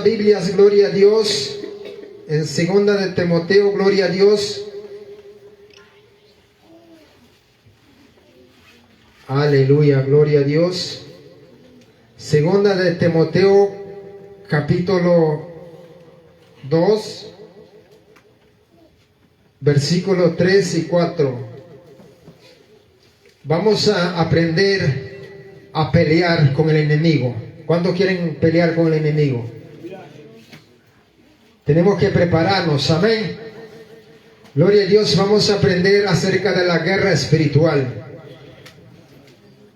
Biblias, gloria a Dios. En segunda de Timoteo, gloria a Dios. Aleluya, gloria a Dios. Segunda de Timoteo, capítulo 2, versículos 3 y 4. Vamos a aprender a pelear con el enemigo. ¿Cuántos quieren pelear con el enemigo? Tenemos que prepararnos, amén. Gloria a Dios, vamos a aprender acerca de la guerra espiritual.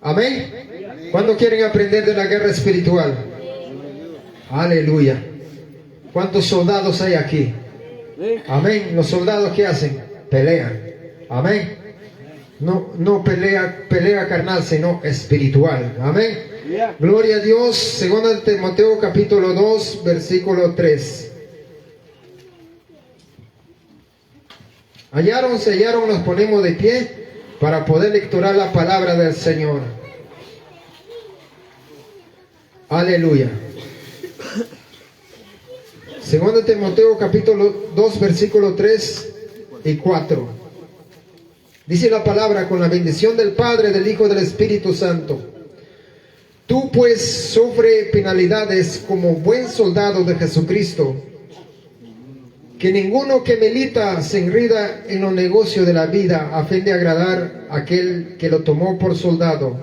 Amén. ¿Cuántos quieren aprender de la guerra espiritual? Aleluya. ¿Cuántos soldados hay aquí? Amén. Los soldados, ¿qué hacen? Pelean. Amén. No pelea carnal, sino espiritual. Amén. Gloria a Dios. Segunda de Timoteo capítulo 2, versículo 3. Se hallaron, nos ponemos de pie para poder lecturar la palabra del Señor. Aleluya. Segunda de Timoteo capítulo 2, versículo 3 y 4. Dice la palabra: con la bendición del Padre, del Hijo y del Espíritu Santo. Tú pues sufre penalidades como buen soldado de Jesucristo. Que ninguno que milita se enreda en los negocios de la vida a fin de agradar a aquel que lo tomó por soldado.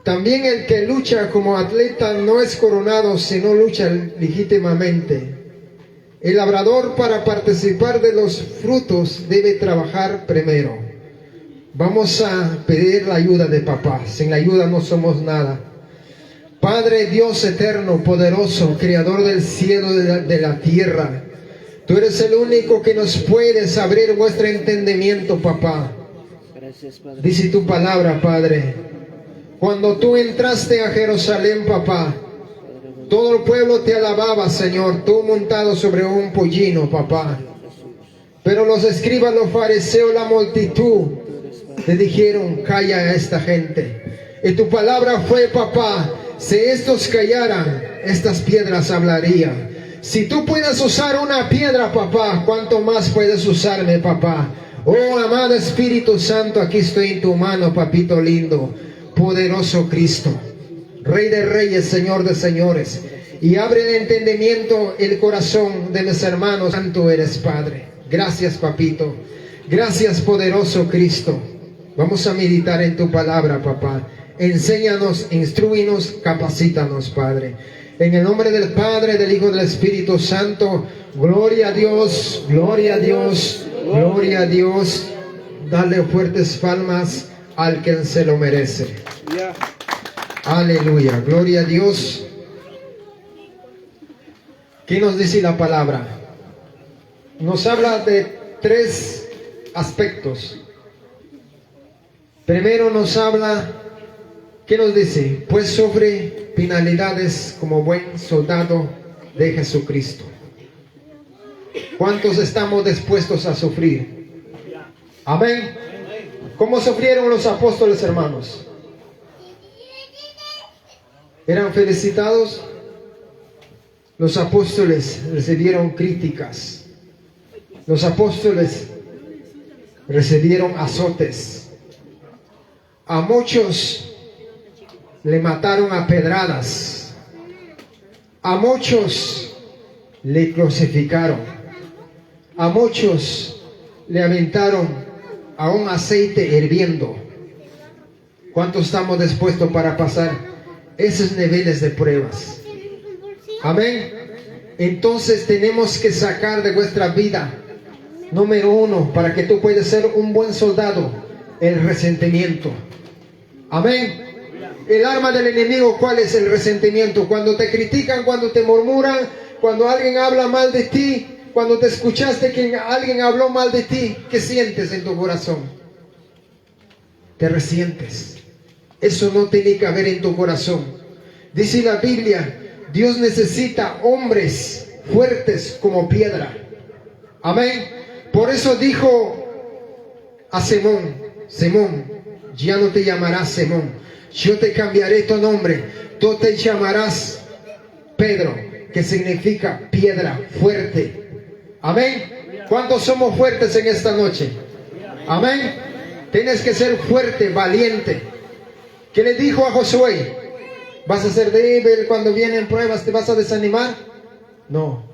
También el que lucha como atleta no es coronado si no lucha legítimamente. El labrador, para participar de los frutos, debe trabajar primero. Vamos a pedir la ayuda de papá. Sin la ayuda no somos nada. Padre Dios eterno, poderoso, creador del cielo y de la tierra, tú eres el único que nos puedes abrir vuestro entendimiento, papá. Gracias, Padre. Dice tu palabra, Padre. Cuando tú entraste a Jerusalén, papá, todo el pueblo te alababa, Señor, tú montado sobre un pollino, papá. Pero los escribas, los fariseos, la multitud, te dijeron: calla a esta gente. Y tu palabra fue, papá: si estos callaran, estas piedras hablarían. Si tú puedes usar una piedra, papá, ¿cuánto más puedes usarme, papá? Oh, amado Espíritu Santo, aquí estoy en tu mano, papito lindo. Poderoso Cristo, Rey de reyes, Señor de señores. Y abre el entendimiento, el corazón de mis hermanos. Santo eres, Padre. Gracias, papito. Gracias, poderoso Cristo. Vamos a meditar en tu palabra, papá. Enséñanos, instrúinos, capacítanos, Padre. En el nombre del Padre, del Hijo y del Espíritu Santo. Gloria a Dios, gloria a Dios, gloria a Dios. Dale fuertes palmas al que se lo merece. Aleluya, gloria a Dios. ¿Qué nos dice la palabra? Nos habla de tres aspectos. Primero nos habla, ¿qué nos dice? Pues sufre penalidades como buen soldado de Jesucristo. ¿Cuántos estamos dispuestos a sufrir? Amén. ¿Cómo sufrieron los apóstoles, hermanos? ¿Eran felicitados? Los apóstoles recibieron críticas. Los apóstoles recibieron azotes. A muchos le mataron a pedradas. A muchos le crucificaron. A muchos le aventaron a un aceite hirviendo. ¿Cuántos estamos dispuestos para pasar esos niveles de pruebas? Amén. Entonces tenemos que sacar de vuestra vida, número uno, para que tú puedas ser un buen soldado, el resentimiento. Amén. El arma del enemigo, ¿cuál es el resentimiento? Cuando te critican, cuando te murmuran, cuando alguien habla mal de ti, cuando te escuchaste que alguien habló mal de ti, ¿qué sientes en tu corazón? Te resientes. Eso no tiene que haber en tu corazón. Dice la Biblia: Dios necesita hombres fuertes como piedra. Amén. Por eso dijo a Simón: Simón, ya no te llamarás Simón, yo te cambiaré tu nombre. Tú te llamarás Pedro, que significa piedra fuerte. Amén. ¿Cuántos somos fuertes en esta noche? Amén. Tienes que ser fuerte, valiente. ¿Qué le dijo a Josué? ¿Vas a ser débil cuando vienen pruebas? ¿Te vas a desanimar? No.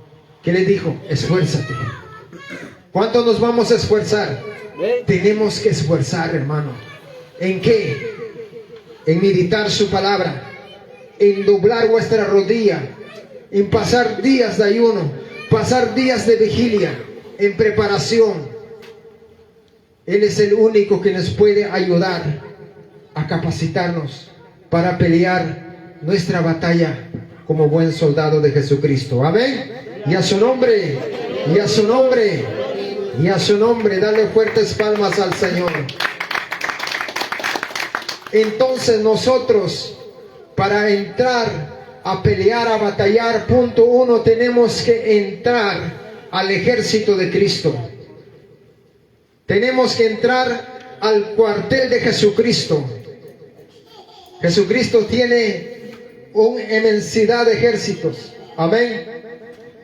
¿Qué le dijo? Esfuérzate. ¿Cuánto nos vamos a esforzar? Tenemos que esforzar, hermano. ¿En qué? En meditar su palabra, en doblar vuestra rodilla, en pasar días de ayuno, pasar días de vigilia, en preparación. Él es el único que nos puede ayudar a capacitarnos para pelear nuestra batalla como buen soldado de Jesucristo. Amén. Y a su nombre, y a su nombre, y a su nombre, dale fuertes palmas al Señor. Entonces nosotros, para entrar a pelear, a batallar, punto uno, tenemos que entrar al ejército de Cristo. Tenemos que entrar al cuartel de Jesucristo. Jesucristo tiene una inmensidad de ejércitos. Amén.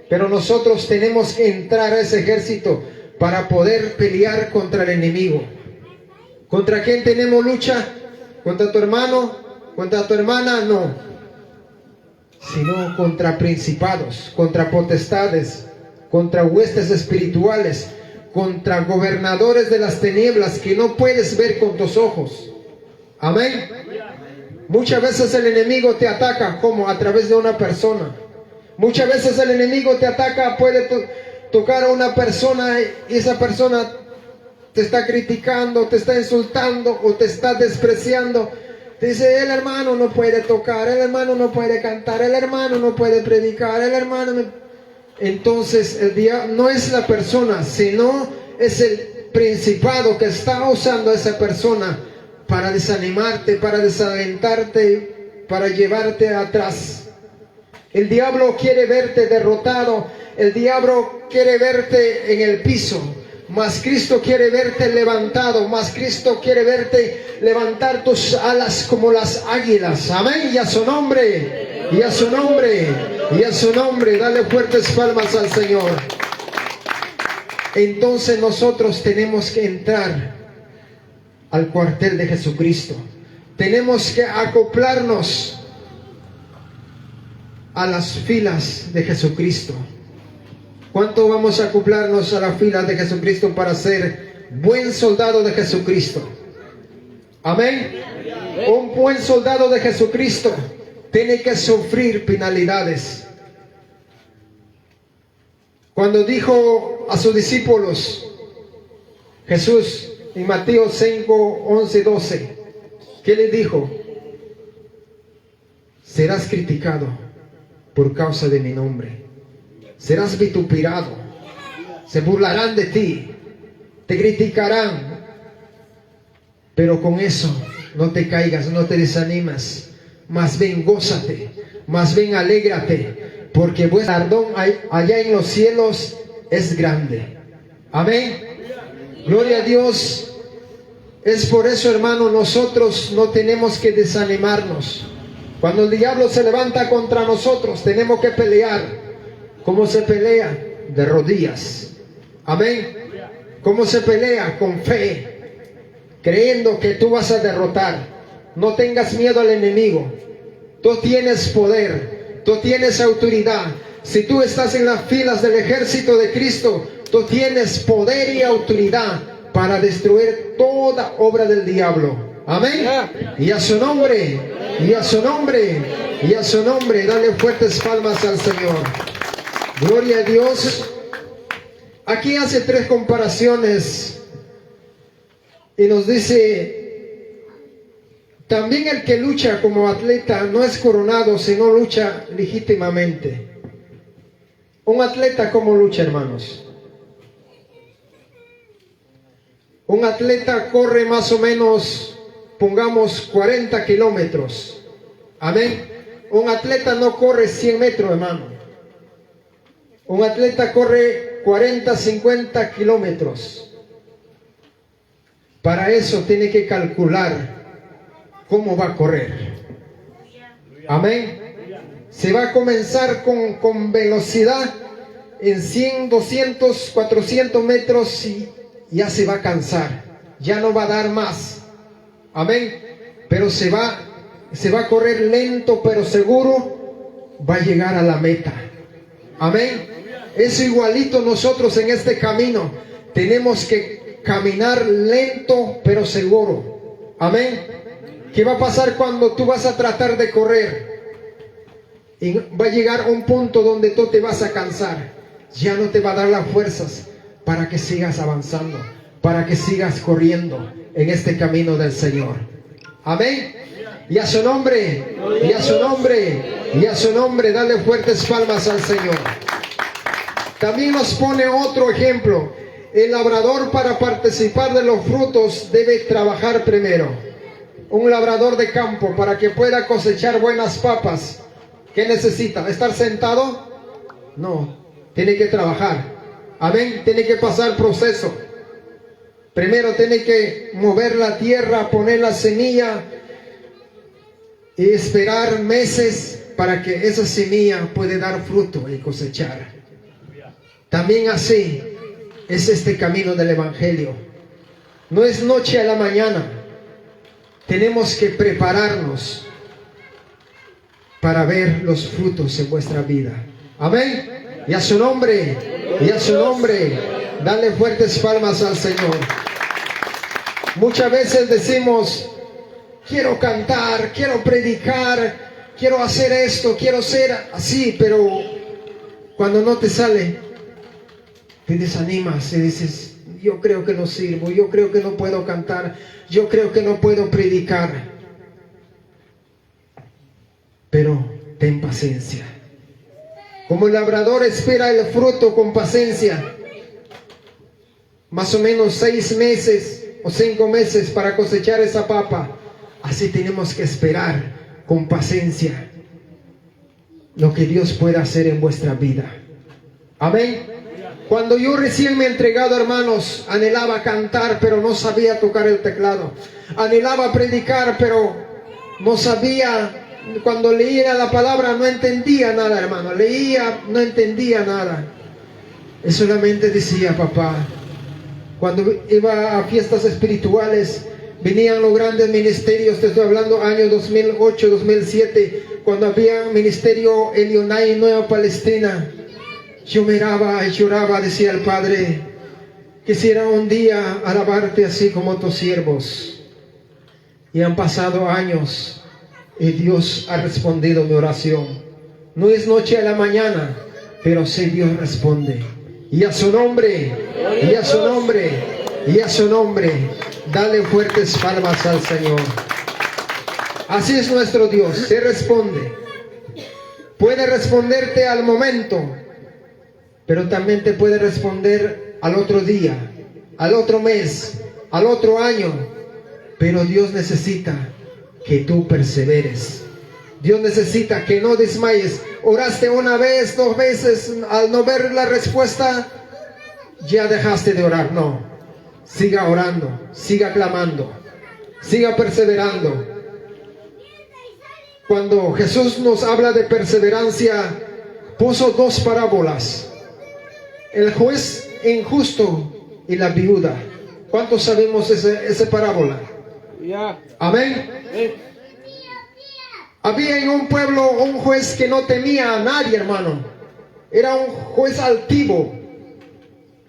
Pero nosotros tenemos que entrar a ese ejército para poder pelear contra el enemigo. ¿Contra quién tenemos lucha? ¿Contra tu hermano? ¿Contra tu hermana? No. Sino contra principados, contra potestades, contra huestes espirituales, contra gobernadores de las tinieblas que no puedes ver con tus ojos. Amén. Muchas veces el enemigo te ataca como a través de una persona. Muchas veces el enemigo te ataca, puede tocar a una persona y esa persona te está criticando, te está insultando o te está despreciando. Te dice, el hermano no puede tocar, el hermano no puede cantar, el hermano no puede predicar, el hermano... Entonces el diablo no es la persona, sino es el principado que está usando a esa persona para desanimarte, para desalentarte, para llevarte atrás. El diablo quiere verte derrotado, el diablo quiere verte en el piso, mas Cristo quiere verte levantado, mas Cristo quiere verte levantar tus alas como las águilas. Amén. Y a su nombre, y a su nombre, y a su nombre, dale fuertes palmas al Señor. Entonces nosotros tenemos que entrar al cuartel de Jesucristo. Tenemos que acoplarnos a las filas de Jesucristo. ¿Cuánto vamos a acoplarnos a las filas de Jesucristo para ser buen soldado de Jesucristo? Amén. Un buen soldado de Jesucristo tiene que sufrir penalidades. Cuando dijo a sus discípulos Jesús en Mateo 5, 11, 12, ¿qué le dijo? Serás criticado por causa de mi nombre. Serás vituperado. Se burlarán de ti. Te criticarán. Pero con eso no te caigas, no te desanimas. Más bien gózate. Más bien alégrate. Porque vuestro galardón allá en los cielos es grande. Amén. Gloria a Dios. Es por eso, hermano, nosotros no tenemos que desanimarnos. Cuando el diablo se levanta contra nosotros, tenemos que pelear. ¿Cómo se pelea? De rodillas. Amén. ¿Cómo se pelea? Con fe, creyendo que tú vas a derrotar. No tengas miedo al enemigo. Tú tienes poder, tú tienes autoridad. Si tú estás en las filas del ejército de Cristo, tú tienes poder y autoridad para destruir toda obra del diablo. Amén. Y a su nombre, y a su nombre, y a su nombre, dale fuertes palmas al Señor. Gloria a Dios. Aquí hace tres comparaciones y nos dice, también el que lucha como atleta no es coronado, sino lucha legítimamente. Un atleta, ¿cómo lucha, hermanos? Un atleta corre más o menos, pongamos 40 kilómetros. Amén. Un atleta no corre 100 metros, hermano. Un atleta corre 40, 50 kilómetros. Para eso tiene que calcular cómo va a correr. Amén. Se va a comenzar con velocidad en 100, 200, 400 metros y ya se va a cansar. Ya no va a dar más. Amén. Pero se va a correr lento pero seguro. Va a llegar a la meta. Amén. Es igualito nosotros en este camino. Tenemos que caminar lento pero seguro. Amén. ¿Qué va a pasar cuando tú vas a tratar de correr? Y va a llegar un punto donde tú te vas a cansar. Ya no te va a dar las fuerzas para que sigas avanzando, para que sigas corriendo en este camino del Señor. Amén. Y a su nombre, y a su nombre, y a su nombre, dale fuertes palmas al Señor. También nos pone otro ejemplo. El labrador, para participar de los frutos, debe trabajar primero. Un labrador de campo, para que pueda cosechar buenas papas, ¿qué necesita? ¿Estar sentado? No, tiene que trabajar. Amén, tiene que pasar proceso. Primero tiene que mover la tierra, poner la semilla y esperar meses para que esa semilla pueda dar fruto y cosechar. También así es este camino del Evangelio. No es noche a la mañana. Tenemos que prepararnos para ver los frutos en vuestra vida. Amén. Y a su nombre, y a su nombre, dale fuertes palmas al Señor. Muchas veces decimos, quiero cantar, quiero predicar, quiero hacer esto, quiero ser así, pero cuando no te sale, te desanimas y dices, yo creo que no sirvo, yo creo que no puedo cantar, yo creo que no puedo predicar. Pero ten paciencia. Como el labrador espera el fruto con paciencia, más o menos 6 meses o 5 meses para cosechar esa papa, así tenemos que esperar con paciencia lo que Dios pueda hacer en vuestra vida. Amén. Cuando yo recién me he entregado, hermanos, anhelaba cantar, pero no sabía tocar el teclado. Anhelaba predicar, pero no sabía. Cuando leía la palabra no entendía nada, hermano. Leía, no entendía nada. Y solamente decía, papá. Cuando iba a fiestas espirituales, venían los grandes ministerios. Te estoy hablando año 2008, 2007, cuando había ministerio Elionai Nueva Palestina. Yo miraba y lloraba, decía el Padre, quisiera un día alabarte así como tus siervos. Y han pasado años y Dios ha respondido mi oración. No es noche a la mañana, pero sí Dios responde. Y a su nombre, y a su nombre, y a su nombre, dale fuertes palmas al Señor. Así es nuestro Dios, se responde. Puede responderte al momento, pero también te puede responder al otro día, al otro mes, al otro año. Pero Dios necesita que tú perseveres. Dios necesita que no desmayes. Oraste una vez, 2 veces, al no ver la respuesta, ya dejaste de orar. No, siga orando, siga clamando, siga perseverando. Cuando Jesús nos habla de perseverancia, puso 2 parábolas. El juez injusto y la viuda. ¿Cuántos sabemos esa parábola? Amén. Había en un pueblo un juez que no temía a nadie, hermano. Era un juez altivo.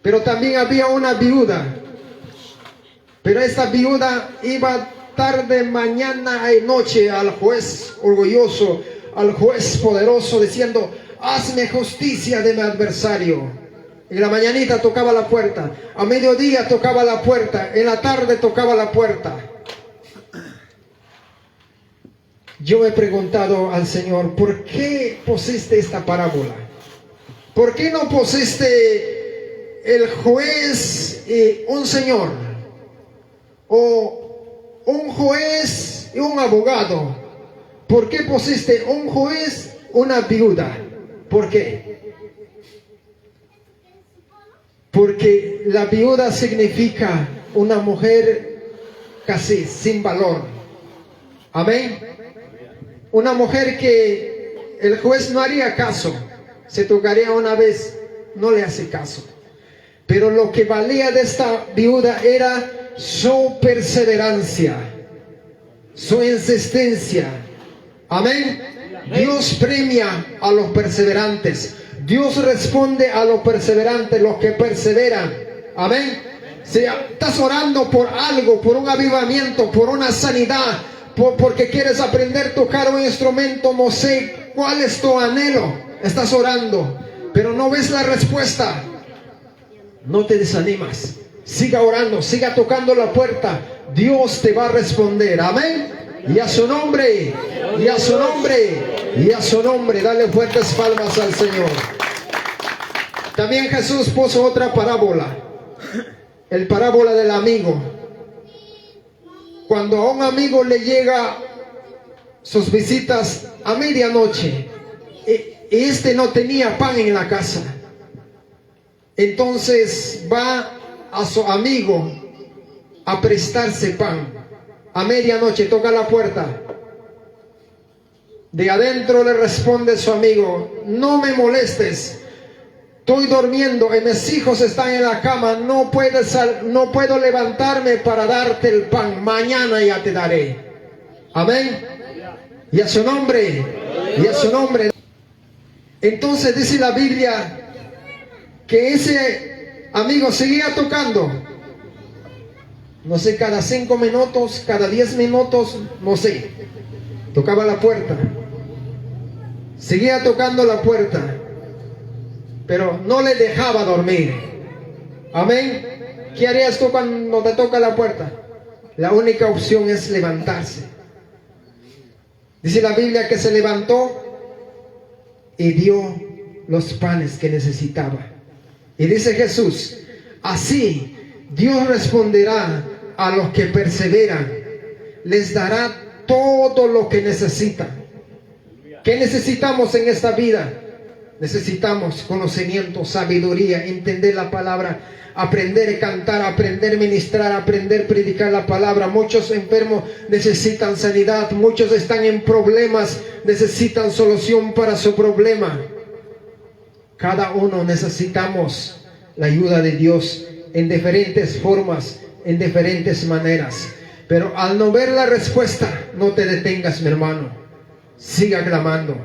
Pero también había una viuda. Pero esta viuda iba tarde, mañana y noche al juez orgulloso, al juez poderoso, diciendo, hazme justicia de mi adversario. En la mañanita tocaba la puerta, a mediodía tocaba la puerta, en la tarde tocaba la puerta. Yo he preguntado al Señor, ¿por qué pusiste esta parábola? ¿Por qué no pusiste el juez y un señor? ¿O un juez y un abogado? ¿Por qué pusiste un juez, una viuda? ¿Por qué? Porque la viuda significa una mujer casi sin valor. Amén. Una mujer que el juez no haría caso. Se tocaría una vez, no le hace caso. Pero lo que valía de esta viuda era su perseverancia, su insistencia. Amén. Dios premia a los perseverantes. Dios responde a los perseverantes, los que perseveran. Amén. Si estás orando por algo, por un avivamiento, por una sanidad, porque quieres aprender a tocar un instrumento, no sé cuál es tu anhelo, estás orando, pero no ves la respuesta, no te desanimas. Siga orando, siga tocando la puerta. Dios te va a responder. Amén. Y a su nombre, y a su nombre, y a su nombre. Dale fuertes palmas al Señor. También Jesús puso otra parábola. El parábola del amigo. Cuando a un amigo le llega sus visitas a medianoche y este no tenía pan en la casa, entonces va a su amigo a prestarse pan. A medianoche toca la puerta. De adentro le responde su amigo: no me molestes, estoy durmiendo y mis hijos están en la cama, no puedo levantarme para darte el pan, mañana ya te daré. Amén. Y a su nombre, y a su nombre. Entonces dice la Biblia que ese amigo seguía tocando. No sé, cada 5 minutos, cada 10 minutos, no sé. Tocaba la puerta. Seguía tocando la puerta. Pero no le dejaba dormir. Amén. ¿Qué harías tú cuando te toca la puerta? La única opción es levantarse. Dice la Biblia que se levantó y dio los panes que necesitaba. Y dice Jesús: así Dios responderá a los que perseveran, les dará todo lo que necesitan. ¿Qué necesitamos en esta vida? Necesitamos conocimiento, sabiduría, entender la palabra, aprender a cantar, aprender a ministrar, aprender a predicar la palabra. Muchos enfermos necesitan sanidad, muchos están en problemas, necesitan solución para su problema. Cada uno necesitamos la ayuda de Dios en diferentes formas, en diferentes maneras. Pero al no ver la respuesta, no te detengas, mi hermano. Siga clamando,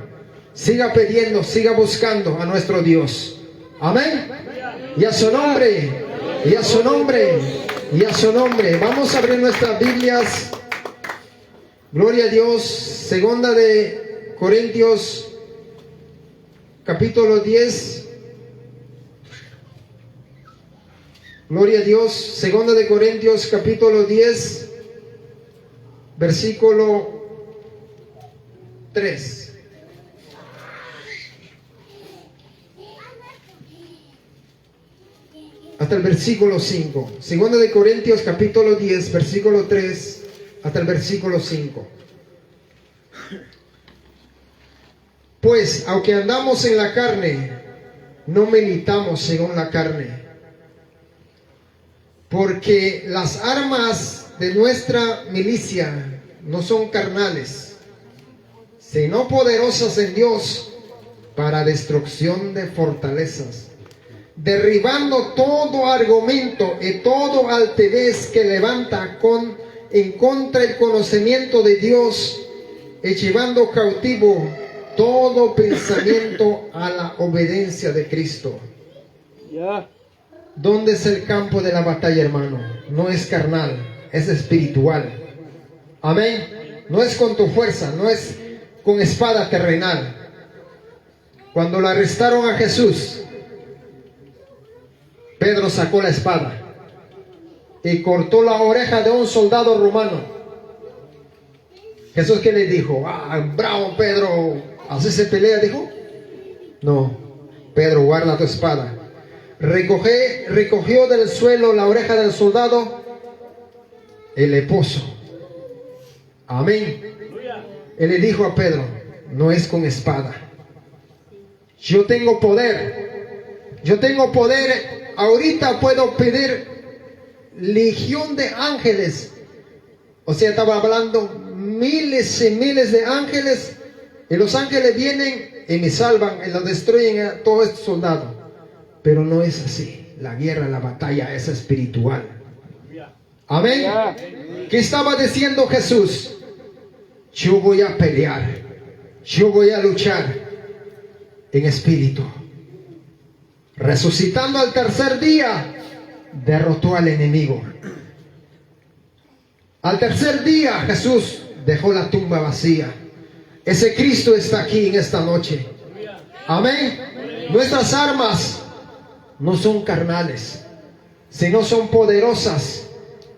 siga pidiendo, siga buscando a nuestro Dios. Amén. Y a su nombre, y a su nombre, y a su nombre. Vamos a abrir nuestras Biblias. Gloria a Dios. Segunda de Corintios, capítulo 10. Gloria a Dios. Segunda de Corintios, capítulo 10, versículo 3. Hasta el versículo 5. Segunda de Corintios, capítulo 10, versículo 3, hasta el versículo 5. Pues, aunque andamos en la carne, no militamos según la carne. Porque las armas de nuestra milicia no son carnales, sino poderosas en Dios para destrucción de fortalezas, derribando todo argumento y todo altivez que levanta en contra el conocimiento de Dios, y llevando cautivo todo pensamiento a la obediencia de Cristo. ¿Dónde es el campo de la batalla, hermano? No es carnal, es espiritual. Amén. No es con tu fuerza, no es con espada terrenal. Cuando lo arrestaron a Jesús, Pedro sacó la espada y cortó la oreja de un soldado romano. Jesús, ¿qué le dijo? Bravo Pedro, ¿así se pelea? Dijo. No, Pedro, guarda tu espada. Recogió del suelo la oreja del soldado y le puso. Amén. Él le dijo a Pedro: no es con espada. Yo tengo poder. Yo tengo poder. Ahorita puedo pedir legión de ángeles. O sea, estaba hablando miles y miles de ángeles Y los ángeles vienen y me salvan y lo destruyen a todos estos soldados. Pero no es así. La guerra, la batalla es espiritual. Amén. ¿Qué estaba diciendo Jesús? Yo voy a pelear. Yo voy a luchar en espíritu. Resucitando al tercer día, derrotó al enemigo. Al tercer día Jesús dejó la tumba vacía. Ese Cristo está aquí en esta noche. Amén. Nuestras armas no son carnales, sino son poderosas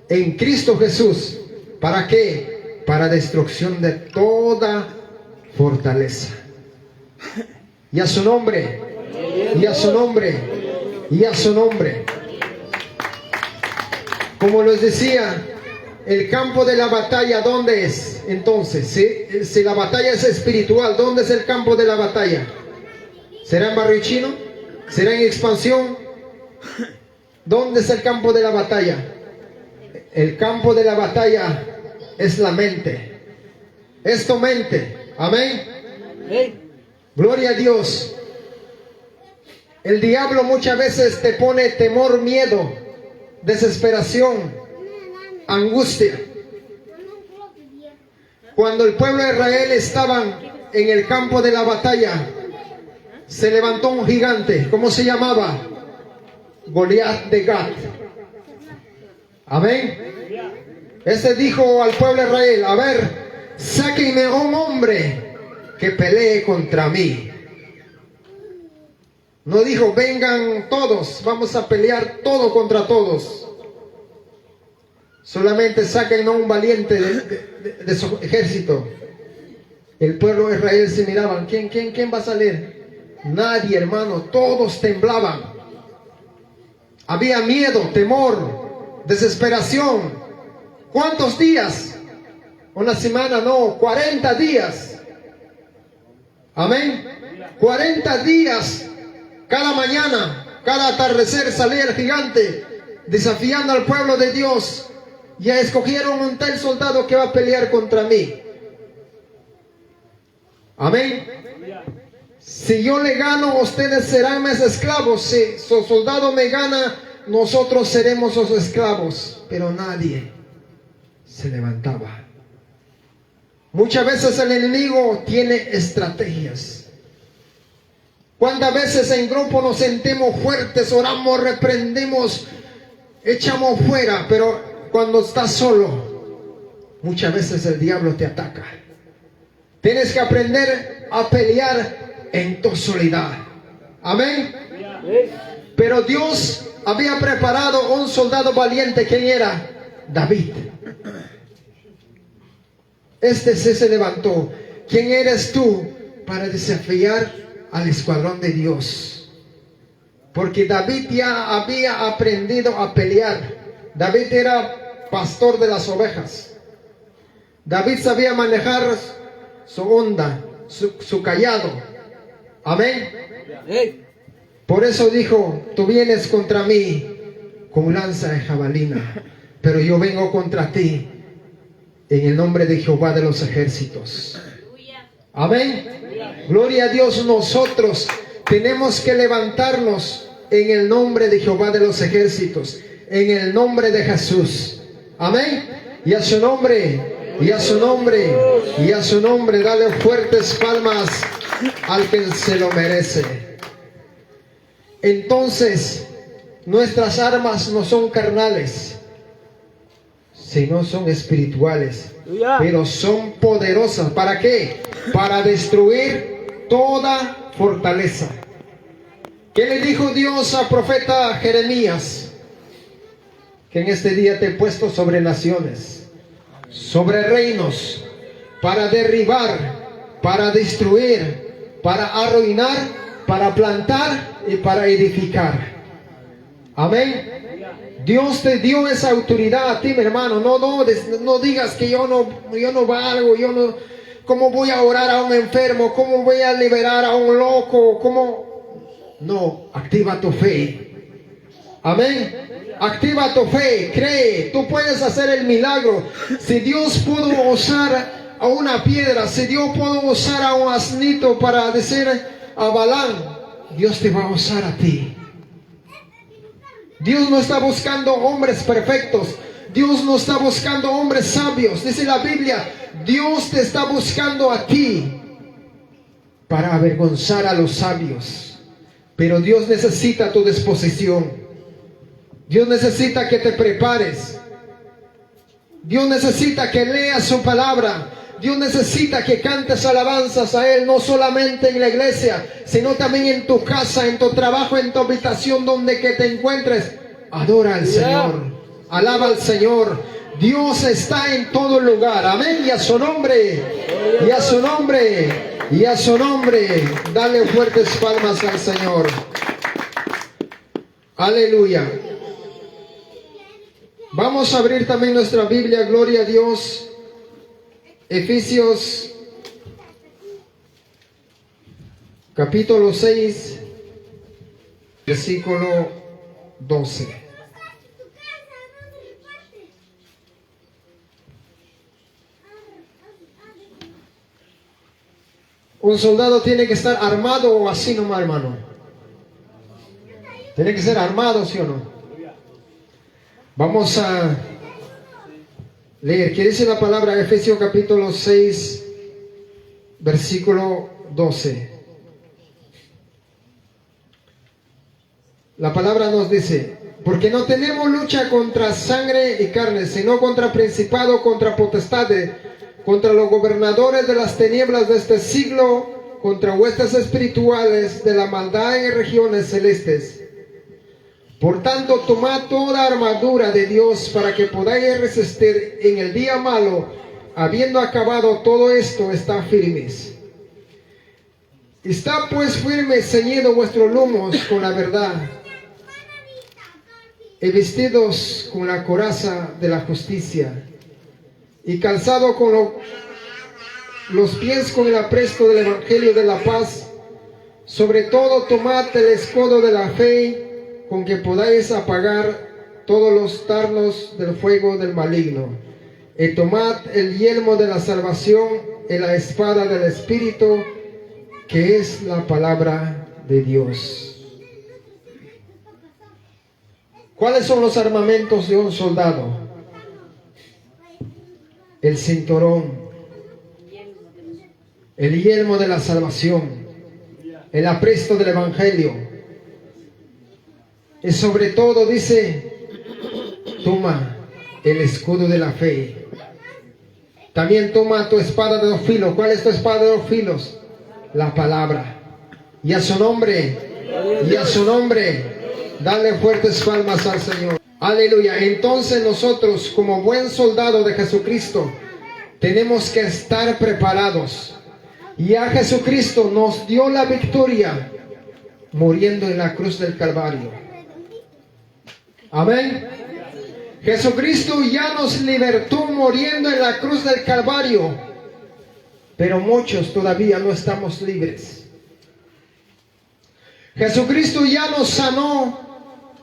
en Cristo Jesús. ¿Para qué? Para destrucción de toda fortaleza. Y a su nombre, y a su nombre, y a su nombre. Como les decía, el campo de la batalla, ¿dónde es? Entonces, si la batalla es espiritual, ¿dónde es el campo de la batalla? ¿Será en Barrio Chino? ¿Será en Expansión? ¿Dónde es el campo de la batalla? El campo de la batalla es la mente. Es tu mente. Amén. Gloria a Dios. El diablo muchas veces te pone temor, miedo, desesperación, angustia. Cuando el pueblo de Israel estaban en el campo de la batalla, se levantó un gigante. ¿Cómo se llamaba? Goliat de Gat. Amén. Este dijo al pueblo de Israel: a ver, sáquenme a un hombre que pelee contra mí. No dijo: vengan todos, vamos a pelear todo contra todos. Solamente saquen a un valiente de su ejército. El pueblo de Israel se miraban: ¿Quién va a salir? Nadie, hermano. Todos temblaban. Había miedo, temor, desesperación. ¿Cuántos días? Una semana, no, 40 días. Amén. 40 días. Cada mañana, cada atardecer salía el gigante desafiando al pueblo de Dios. Ya escogieron un tal soldado que va a pelear contra mí. Amén. Si yo le gano, ustedes serán mis esclavos. Si su soldado me gana, nosotros seremos sus esclavos. Pero nadie se levantaba. Muchas veces el enemigo tiene estrategias. ¿Cuántas veces en grupo nos sentimos fuertes, oramos, reprendemos, echamos fuera? Pero cuando estás solo, muchas veces el diablo te ataca. Tienes que aprender a pelear en tu soledad. Amén. Pero Dios había preparado un soldado valiente. ¿Quién era? David. Este se levantó. ¿Quién eres tú para desafiar al escuadrón de Dios? Porque David ya había aprendido a pelear. David era pastor de las ovejas. David sabía manejar su onda, su cayado. Amén. Por eso dijo: tú vienes contra mí con lanza de jabalina, pero yo vengo contra ti en el nombre de Jehová de los ejércitos. Amén. Gloria a Dios. Nosotros tenemos que levantarnos en el nombre de Jehová de los ejércitos, en el nombre de Jesús. Amén. Y a su nombre, y a su nombre, y a su nombre, dale fuertes palmas al que se lo merece. Entonces, nuestras armas no son carnales, sino son espirituales, pero son poderosas. ¿Para qué? Para destruir toda fortaleza. ¿Qué le dijo Dios al profeta Jeremías? Que en este día te he puesto sobre naciones, sobre reinos, para derribar, para destruir, para arruinar, para plantar y para edificar. Amén. Dios te dio esa autoridad a ti, mi hermano. No digas que yo no valgo, ¿cómo voy a orar a un enfermo? ¿Cómo voy a liberar a un loco? ¿Cómo? No, activa tu fe. Amén. Activa tu fe, cree, tú puedes hacer el milagro. Si Dios pudo usar a una piedra, si Dios pudo usar a un asnito para decir a Balaam, Dios te va a usar a ti. Dios no está buscando hombres perfectos. Dios no está buscando hombres sabios. Dice la Biblia, Dios te está buscando a ti para avergonzar a los sabios. Pero Dios necesita tu disposición. Dios necesita que te prepares. Dios necesita que leas su palabra. Dios necesita que cantes alabanzas a Él, no solamente en la iglesia, sino también en tu casa, en tu trabajo, en tu habitación, donde que te encuentres. Adora al Señor, alaba al Señor. Dios está en todo lugar, amén, y a su nombre, y a su nombre, y a su nombre, dale fuertes palmas al Señor. Aleluya. Vamos a abrir también nuestra Biblia, gloria a Dios. Efesios capítulo 6, versículo 12. Un soldado tiene que estar armado o así nomás, hermano. Tiene que ser armado, ¿sí o no? Vamos a leer. ¿Qué dice la palabra? Efesios capítulo 6, versículo 12. La palabra nos dice: porque no tenemos lucha contra sangre y carne, sino contra principados, contra potestades, contra los gobernadores de las tinieblas de este siglo, contra huestes espirituales de la maldad en regiones celestes. Por tanto, tomad toda armadura de Dios para que podáis resistir en el día malo, habiendo acabado todo esto, está firmes. Está pues firmes, ceñidos vuestros lomos con la verdad, y vestidos con la coraza de la justicia, y calzado con los pies con el apresto del evangelio de la paz. Sobre todo, tomad el escudo de la fe, con que podáis apagar todos los dardos del fuego del maligno. Y tomad el yelmo de la salvación y la espada del Espíritu, que es la palabra de Dios. ¿Cuáles son los armamentos de un soldado? El cinturón, el yelmo de la salvación, el apresto del evangelio. Y sobre todo dice, toma el escudo de la fe. También toma tu espada de dos filos. ¿Cuál es tu espada de dos filos? La palabra. Y a su nombre, y a su nombre, dale fuertes palmas al Señor. Aleluya. Entonces nosotros, como buen soldado de Jesucristo, tenemos que estar preparados. Y a Jesucristo nos dio la victoria muriendo en la cruz del Calvario. Amén. Jesucristo ya nos libertó muriendo en la cruz del Calvario, pero muchos todavía no estamos libres. Jesucristo ya nos sanó.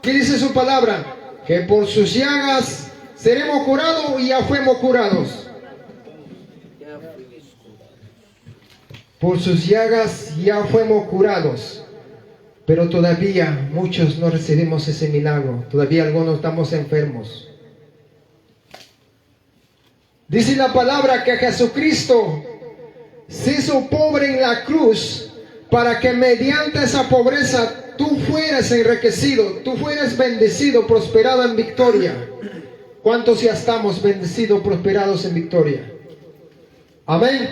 ¿Qué dice su palabra? Que por sus llagas seremos curados, y ya fuimos curados. Por sus llagas ya fuimos curados. Pero todavía muchos no recibimos ese milagro. Todavía algunos estamos enfermos. Dice la palabra que Jesucristo se hizo pobre en la cruz para que mediante esa pobreza tú fueras enriquecido, tú fueras bendecido, prosperado en victoria. ¿Cuántos ya estamos bendecidos, prosperados en victoria? Amén.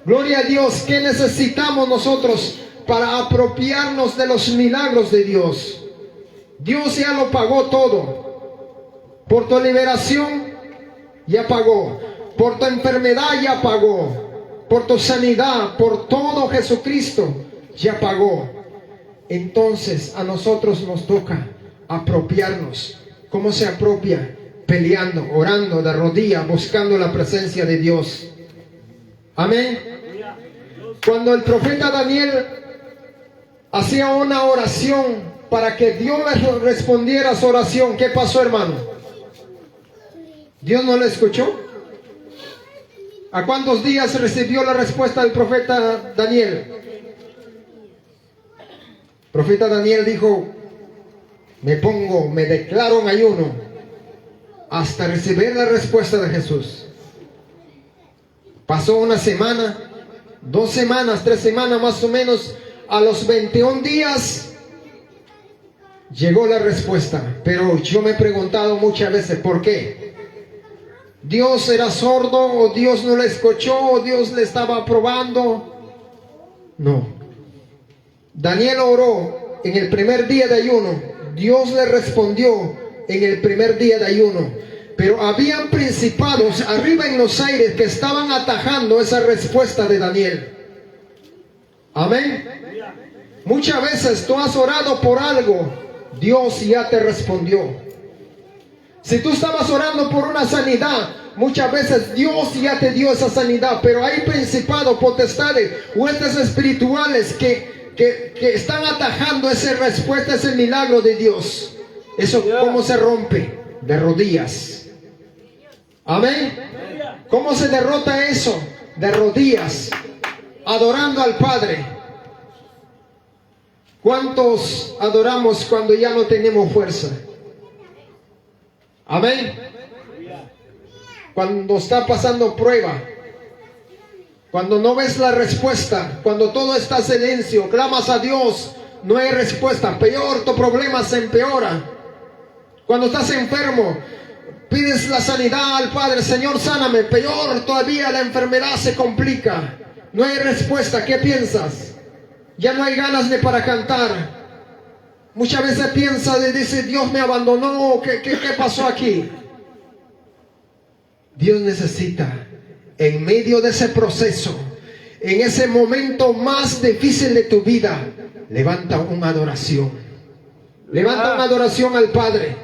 Gloria a Dios. ¿Qué necesitamos nosotros para apropiarnos de los milagros de Dios? Dios ya lo pagó todo. Por tu liberación ya pagó. Por tu enfermedad ya pagó. Por tu sanidad, por todo, Jesucristo ya pagó. Entonces a nosotros nos toca apropiarnos. ¿Cómo se apropia? Peleando, orando de rodillas, buscando la presencia de Dios. Amén. Cuando el profeta Daniel hacía una oración para que Dios le respondiera a su oración, ¿qué pasó, hermano? ¿Dios no le escuchó? ¿A cuántos días recibió la respuesta del profeta Daniel? El profeta Daniel dijo, me declaro en ayuno hasta recibir la respuesta de Jesús. Pasó una semana, 2 semanas, 3 semanas más o menos. A los 21 días llegó la respuesta. Pero yo me he preguntado muchas veces, ¿por qué? ¿Dios era sordo o Dios no le escuchó o Dios le estaba probando? No. Daniel oró en el primer día de ayuno. Dios le respondió en el primer día de ayuno. Pero habían principados arriba en los aires que estaban atajando esa respuesta de Daniel. Amén. Muchas veces tú has orado por algo, Dios ya te respondió. Si tú estabas orando por una sanidad, muchas veces Dios ya te dio esa sanidad. Pero hay principados, potestades, huestes espirituales que están atajando esa respuesta, ese milagro de Dios. Eso, ¿cómo se rompe? De rodillas. Amén. ¿Cómo se derrota eso? De rodillas, adorando al Padre. ¿Cuántos adoramos cuando ya no tenemos fuerza? Amén. Cuando está pasando prueba, cuando no ves la respuesta, cuando todo está silencio, clamas a Dios, no hay respuesta, peor, tu problema se empeora. Cuando estás enfermo, pides la sanidad al Padre, Señor, sáname, peor todavía, la enfermedad se complica, no hay respuesta. ¿Qué piensas? Ya no hay ganas ni para cantar. Muchas veces piensa, dice, Dios me abandonó, ¿qué pasó aquí? Dios necesita, en medio de ese proceso, en ese momento más difícil de tu vida, levanta una adoración. Levanta una adoración al Padre.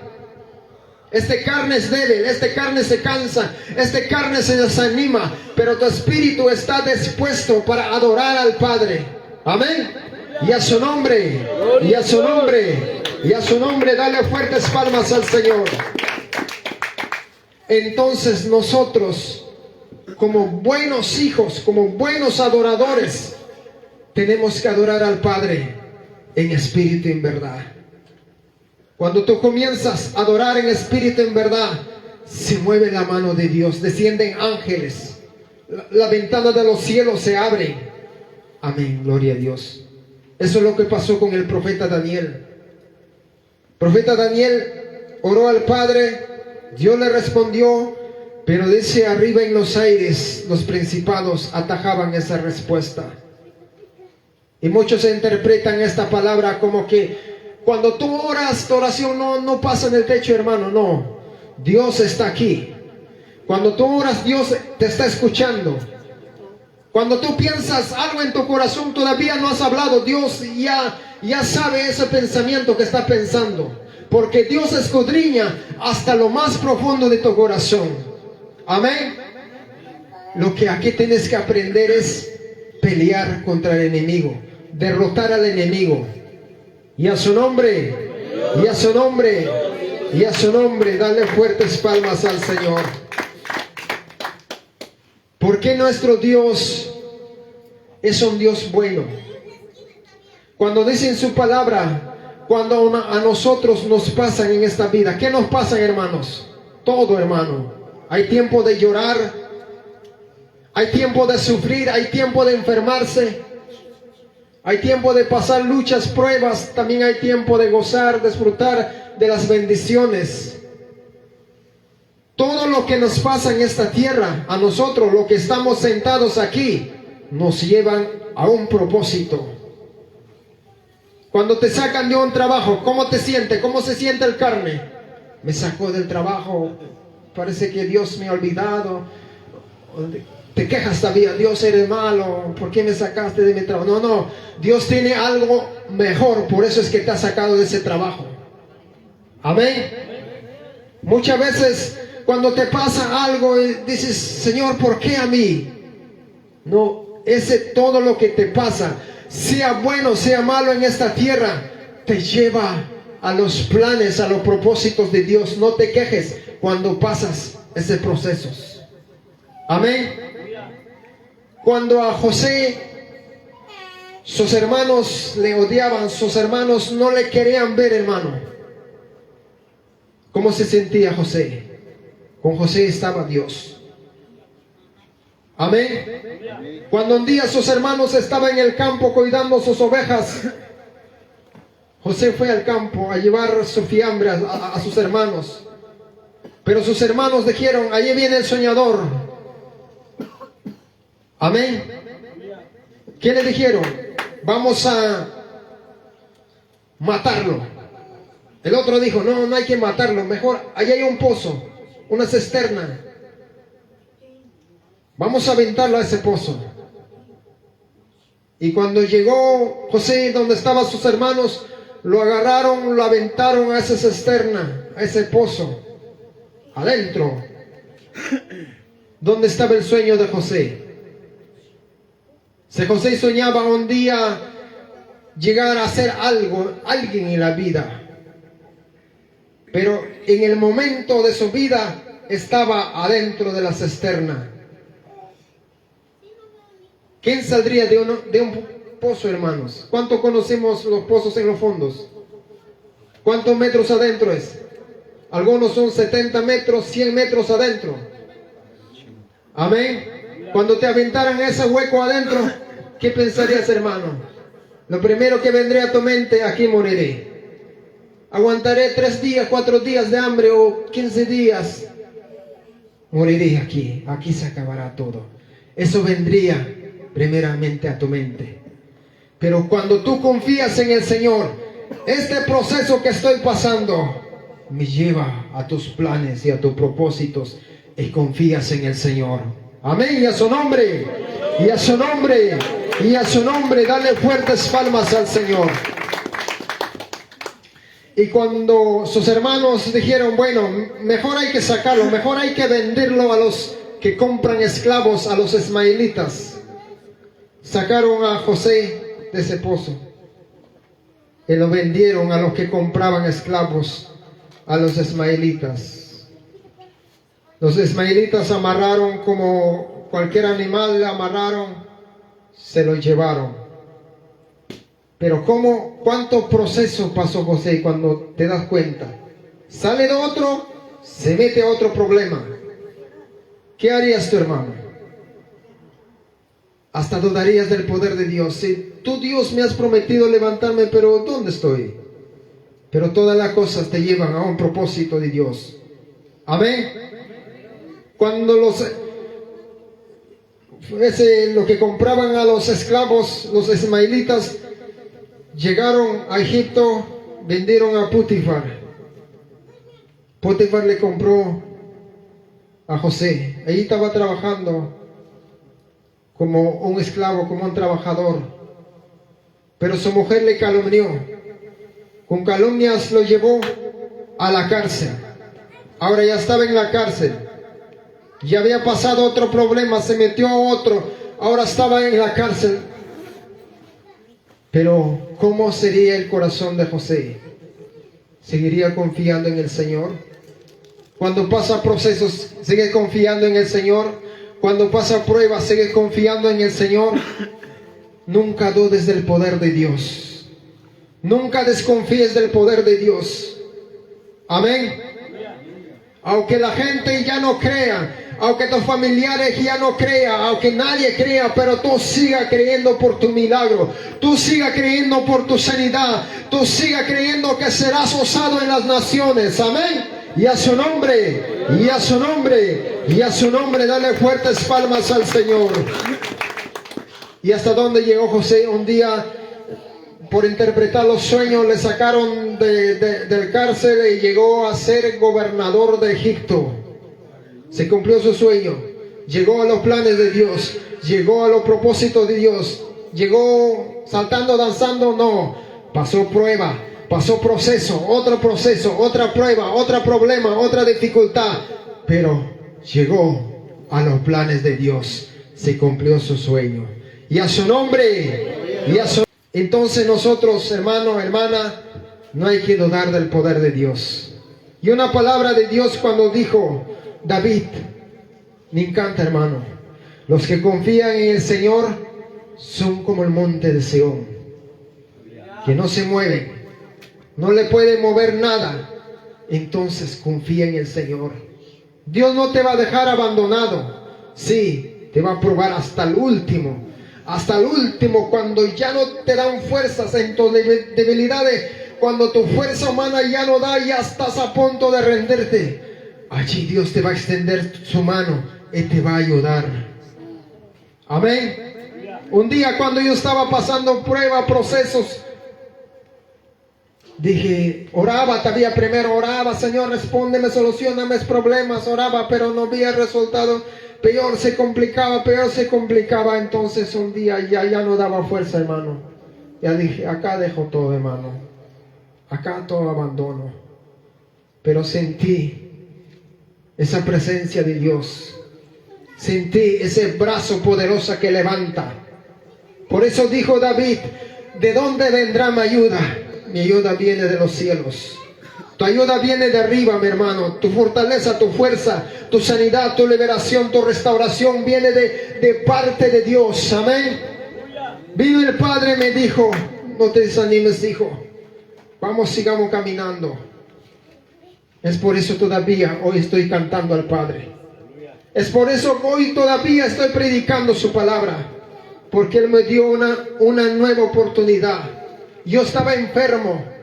Este carne es débil, este carne se cansa, este carne se desanima, pero tu espíritu está dispuesto para adorar al Padre. Amén. Y a su nombre, y a su nombre, y a su nombre, dale fuertes palmas al Señor. Entonces nosotros, como buenos hijos, como buenos adoradores, tenemos que adorar al Padre en espíritu y en verdad. Cuando tú comienzas a adorar en espíritu y en verdad, se mueve la mano de Dios, descienden ángeles, la ventana de los cielos se abre. Amén, gloria a Dios. Eso es lo que pasó con el profeta Daniel. El profeta Daniel oró al Padre, Dios le respondió, pero dice, arriba en los aires los principados atajaban esa respuesta. Y muchos interpretan esta palabra como que cuando tú oras, tu oración no pasa en el techo, hermano. No, Dios está aquí. Cuando tú oras, Dios te está escuchando. Cuando tú piensas algo en tu corazón, todavía no has hablado, Dios ya sabe ese pensamiento que está pensando. Porque Dios escudriña hasta lo más profundo de tu corazón. Amén. Lo que aquí tienes que aprender es pelear contra el enemigo, derrotar al enemigo. Y a su nombre, y a su nombre, y a su nombre, dale fuertes palmas al Señor. Porque nuestro Dios es un Dios bueno. Cuando dice en su palabra, cuando a nosotros nos pasan en esta vida, ¿qué nos pasan, hermanos? Todo, hermano. Hay tiempo de llorar, hay tiempo de sufrir, hay tiempo de enfermarse, hay tiempo de pasar luchas, pruebas, también hay tiempo de gozar, disfrutar de las bendiciones. Todo lo que nos pasa en esta tierra, a nosotros, los que estamos sentados aquí, nos llevan a un propósito. Cuando te sacan de un trabajo, ¿cómo te sientes? ¿Cómo se siente el carne? Me sacó del trabajo, parece que Dios me ha olvidado. Te quejas todavía, Dios eres malo, ¿por qué me sacaste de mi trabajo? No, Dios tiene algo mejor, por eso es que te ha sacado de ese trabajo. Amén. Muchas veces cuando te pasa algo y dices, Señor, ¿por qué a mí? No, todo lo que te pasa, sea bueno, sea malo en esta tierra, te lleva a los planes, a los propósitos de Dios. No te quejes cuando pasas ese proceso. Amén. Cuando a José sus hermanos le odiaban, sus hermanos no le querían ver, hermano. ¿Cómo se sentía José? Con José estaba Dios. Amén. Cuando un día sus hermanos estaban en el campo cuidando sus ovejas, José fue al campo a llevar su fiambre a sus hermanos. Pero sus hermanos dijeron: allí viene el soñador. Amén. ¿Qué le dijeron? Vamos a matarlo. El otro dijo: no, no hay que matarlo. Mejor, allí hay un pozo, una cisterna. Vamos a aventarlo a ese pozo. Y cuando llegó José donde estaban sus hermanos, lo agarraron, lo aventaron a esa cisterna, a ese pozo, adentro, donde estaba el sueño de José. Si José soñaba un día llegar a ser alguien en la vida, pero en el momento de su vida estaba adentro de la cisterna. ¿Quién saldría de un pozo, hermanos? ¿Cuánto conocemos los pozos en los fondos? ¿Cuántos metros adentro es? Algunos son 70 metros, 100 metros adentro. Amén. Cuando te aventaran ese hueco adentro, ¿qué pensarías, hermano? Lo primero que vendría a tu mente: aquí moriré. Aguantaré 3 días, 4 días de hambre o 15 días. Moriré aquí. Aquí se acabará todo. Eso vendría primeramente a tu mente. Pero cuando tú confías en el Señor, este proceso que estoy pasando me lleva a tus planes y a tus propósitos, y confías en el Señor. Amén. Y a su nombre, y a su nombre, y a su nombre, dale fuertes palmas al Señor. Y cuando sus hermanos dijeron: bueno, mejor hay que sacarlo, mejor hay que venderlo a los que compran esclavos, a los ismaelitas. Sacaron a José de ese pozo y lo vendieron a los que compraban esclavos, a los ismaelitas. Los ismaelitas amarraron como cualquier animal, le amarraron, se lo llevaron. Pero ¿cuánto proceso pasó José? Cuando te das cuenta, sale de otro, se mete a otro problema. ¿Qué harías tu hermano? Hasta dudarías del poder de Dios. Si tú, Dios, me has prometido levantarme, pero ¿dónde estoy? Pero todas las cosas te llevan a un propósito de Dios. Amén. Cuando los que compraban a los esclavos, los ismaelitas, llegaron a Egipto, vendieron a Potifar. Potifar le compró a José. Allí estaba trabajando como un esclavo, como un trabajador. Pero su mujer le calumnió. Con calumnias lo llevó a la cárcel. Ahora ya estaba en la cárcel. Ya había pasado otro problema, se metió a otro. Ahora estaba en la cárcel. Pero ¿cómo sería el corazón de José? ¿Seguiría confiando en el Señor? Cuando pasa procesos, ¿sigue confiando en el Señor? Cuando pasa pruebas, ¿sigue confiando en el Señor? Nunca dudes del poder de Dios. Nunca desconfíes del poder de Dios. Amén. Aunque la gente ya no crea, aunque tus familiares ya no crean, aunque nadie crea, pero tú sigas creyendo por tu milagro, tú sigas creyendo por tu sanidad, tú sigas creyendo que serás usado en las naciones. Amén. Y a su nombre, y a su nombre, y a su nombre, dale fuertes palmas al Señor. ¿Y hasta dónde llegó José? Un día, por interpretar los sueños, le sacaron del cárcel y llegó a ser gobernador de Egipto. Se cumplió su sueño, llegó a los planes de Dios, llegó a los propósitos de Dios, llegó saltando, danzando, no, pasó prueba. Pasó proceso, otra prueba, otro problema, otra dificultad. Pero llegó a los planes de Dios. Se cumplió su sueño. Y a su nombre. Entonces nosotros, hermano, hermana, no hay que dudar del poder de Dios. Y una palabra de Dios cuando dijo David, me encanta, hermano. Los que confían en el Señor son como el monte de Sión, que no se mueven, no le puede mover nada. Entonces confía en el Señor. Dios no te va a dejar abandonado. Sí, te va a probar hasta el último. Hasta el último, cuando ya no te dan fuerzas en tus debilidades, cuando tu fuerza humana ya no da, ya estás a punto de rendirte. Allí Dios te va a extender su mano y te va a ayudar. Amén. Un día cuando yo estaba pasando pruebas, procesos, dije, oraba, todavía primero oraba, Señor, respóndeme, solucioname mis problemas, oraba, pero no había resultado. Peor se complicaba. Entonces un día ya no daba fuerza, hermano. Ya dije, acá dejo todo, hermano. Acá todo abandono. Pero sentí esa presencia de Dios. Sentí ese brazo poderoso que levanta. Por eso dijo David, ¿de dónde vendrá mi ayuda? Mi ayuda viene de los cielos. Tu ayuda viene de arriba, mi hermano. Tu fortaleza, tu fuerza, tu sanidad, tu liberación, tu restauración viene de parte de Dios. Amén. Vino el Padre, me dijo, no te desanimes, hijo. Vamos, sigamos caminando. Es por eso todavía hoy estoy cantando al Padre. Es por eso que hoy todavía estoy predicando su palabra. Porque Él me dio una nueva oportunidad. Yo estaba enfermo.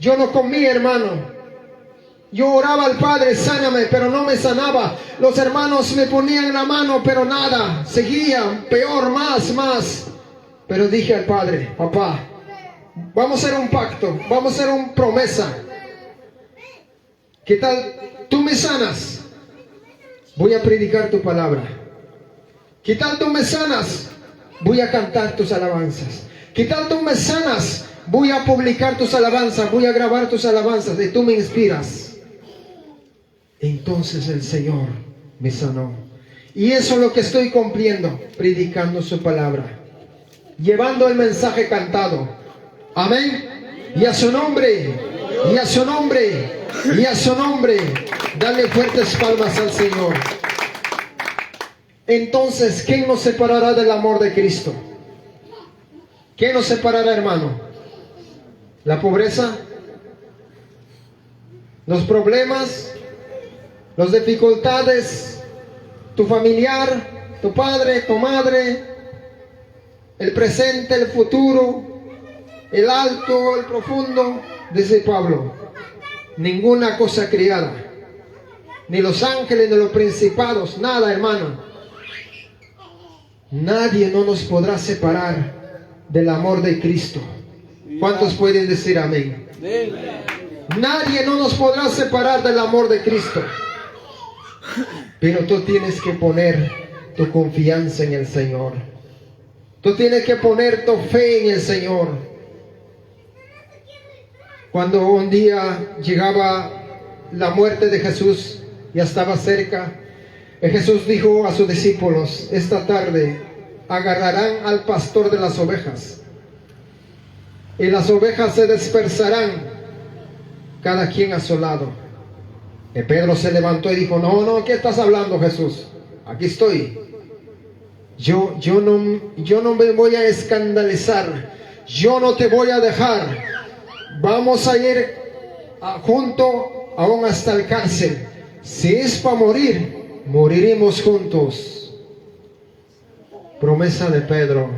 Yo no comía, hermano. Yo oraba al Padre, sáname, pero no me sanaba. Los hermanos me ponían la mano, pero nada. Seguía, peor, más. Pero dije al Padre, papá, vamos a hacer un pacto, vamos a hacer una promesa. ¿Qué tal? Tú me sanas, voy a predicar tu palabra. ¿Qué tal tú me sanas? Voy a cantar tus alabanzas. ¿Qué tal tú me sanas? Voy a publicar tus alabanzas, voy a grabar tus alabanzas y tú me inspiras. Entonces el Señor me sanó. Y eso es lo que estoy cumpliendo, predicando su palabra, llevando el mensaje cantado. Amén. Y a su nombre, y a su nombre, y a su nombre, dale fuertes palmas al Señor. Entonces, ¿quién nos separará del amor de Cristo? ¿Quién nos separará, hermano? ¿La pobreza? ¿Los problemas? ¿Las dificultades? ¿Tu familiar? ¿Tu padre? ¿Tu madre? ¿El presente? ¿El futuro? ¿El alto? ¿El profundo? Dice Pablo. Ninguna cosa creada. Ni los ángeles, ni los principados. Nada, hermano. Nadie no nos podrá separar del amor de Cristo. ¿Cuántos pueden decir amén? Nadie no nos podrá separar del amor de Cristo. Pero tú tienes que poner tu confianza en el Señor. Tú tienes que poner tu fe en el Señor. Cuando un día llegaba la muerte de Jesús, ya estaba cerca, Jesús dijo a sus discípulos, esta tarde agarrarán al pastor de las ovejas y las ovejas se dispersarán, cada quien a su lado. Y Pedro se levantó y dijo, no, ¿qué estás hablando, Jesús? Aquí estoy. Yo no me voy a escandalizar. Yo no te voy a dejar. Vamos a ir junto aún hasta el cárcel. Si es para morir, moriremos juntos. Promesa de Pedro.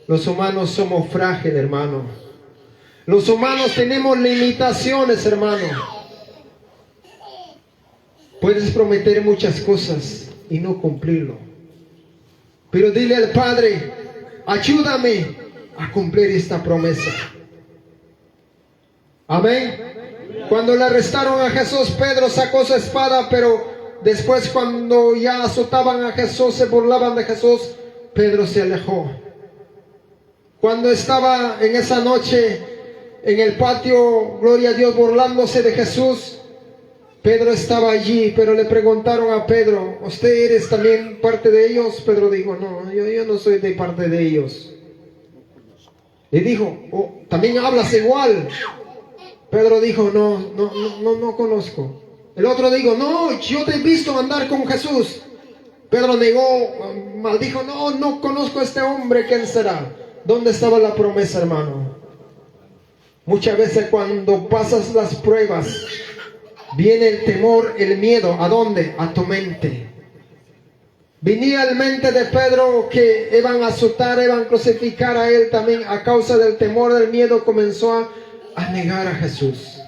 Los humanos somos frágiles, hermano. Los humanos tenemos limitaciones, hermano. Puedes prometer muchas cosas y no cumplirlo. Pero dile al Padre, ayúdame a cumplir esta promesa. Amén. Cuando le arrestaron a Jesús, Pedro sacó su espada, pero después cuando ya azotaban a Jesús, se burlaban de Jesús, Pedro se alejó. Cuando estaba en esa noche en el patio, gloria a Dios, burlándose de Jesús, Pedro estaba allí, pero le preguntaron a Pedro, ¿usted eres también parte de ellos? Pedro dijo, no, yo no soy de parte de ellos. Le dijo, oh, ¿también hablas igual? Pedro dijo, no conozco. El otro dijo, no, yo te he visto andar con Jesús. Pedro negó, maldijo, no conozco a este hombre, ¿quién será? ¿Dónde estaba la promesa, hermano? Muchas veces cuando pasas las pruebas, viene el temor, el miedo. ¿A dónde? A tu mente. Venía en mente de Pedro que iban a azotar, iban a crucificar a él también. A causa del temor, del miedo, comenzó a negar a Jesús.